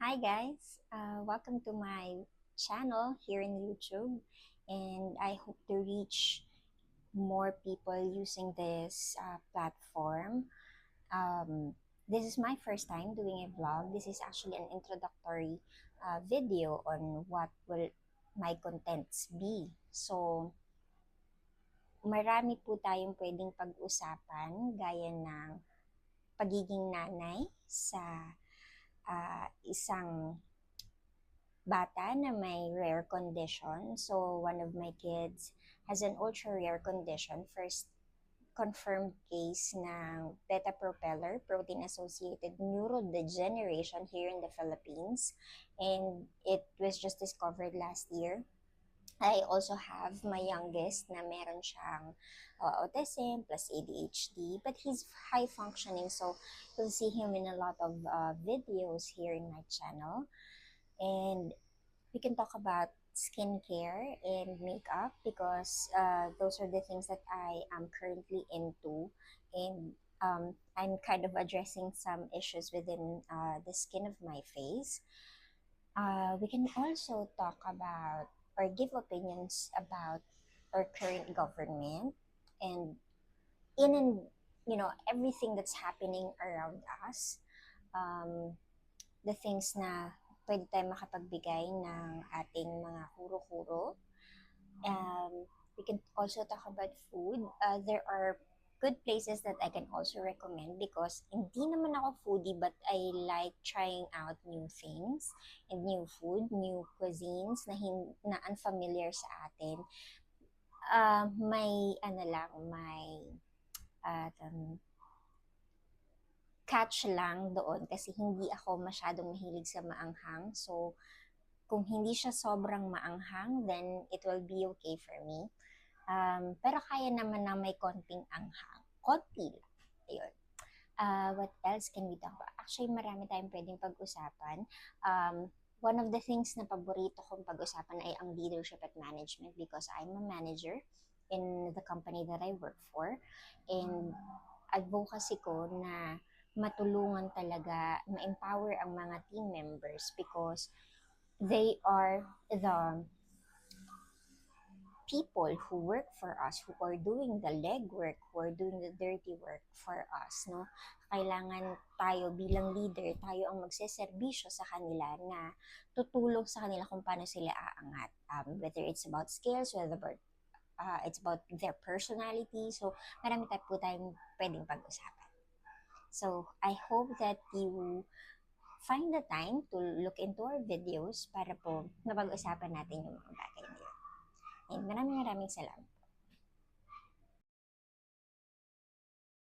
Hi guys, welcome to my channel here in YouTube, and I hope to reach more people using this platform. This is my first time doing a vlog. This is actually an introductory video on what will my contents be. So, marami po tayong pwedeng pag-usapan gaya ng pagiging nanay sa isang bata na may rare condition. So, one of my kids has an ultra-rare condition. First confirmed case ng beta propeller, protein-associated neurodegeneration here in the Philippines. And it was just discovered last year. I also have my youngest na meron siyang autism plus ADHD, but he's high functioning, so you'll see him in a lot of videos here in my channel. And we can talk about skincare and makeup because those are the things that I am currently into, and I'm kind of addressing some issues within the skin of my face. We can also talk about or give opinions about our current government and in and everything that's happening around us. Um, the things na pwede tayo makapagbigay ng ating mga huro-huro. We can also talk about food. There are good places that I can also recommend because hindi naman ako foodie, but I like trying out new things and new food, new cuisines na unfamiliar sa atin. May catch lang doon kasi hindi ako masyadong mahilig sa maanghang. So, kung hindi siya sobrang maanghang, then it will be okay for me. Pero kaya naman na may konting anghang. Konti lang. Ayun. What else can we talk about? Actually, marami tayong pwedeng pag-usapan. One of the things na paborito kong pag-usapan ay ang leadership at management because I'm a manager in the company that I work for. And advocacy ko na matulungan talaga, ma-empower ang mga team members because they are the people who work for us, who are doing the legwork, who are doing the dirty work for us, no? Kailangan tayo bilang leader, tayo ang magseserbisyo sa kanila na tutulong sa kanila kung paano sila aangat. Whether it's about skills, whether it's about their personality. So, marami tayo po tayong pwedeng pag-usapan. So, I hope that you find the time to look into our videos para po napag-usapan natin yung mga bagay na yun. And maraming salamat.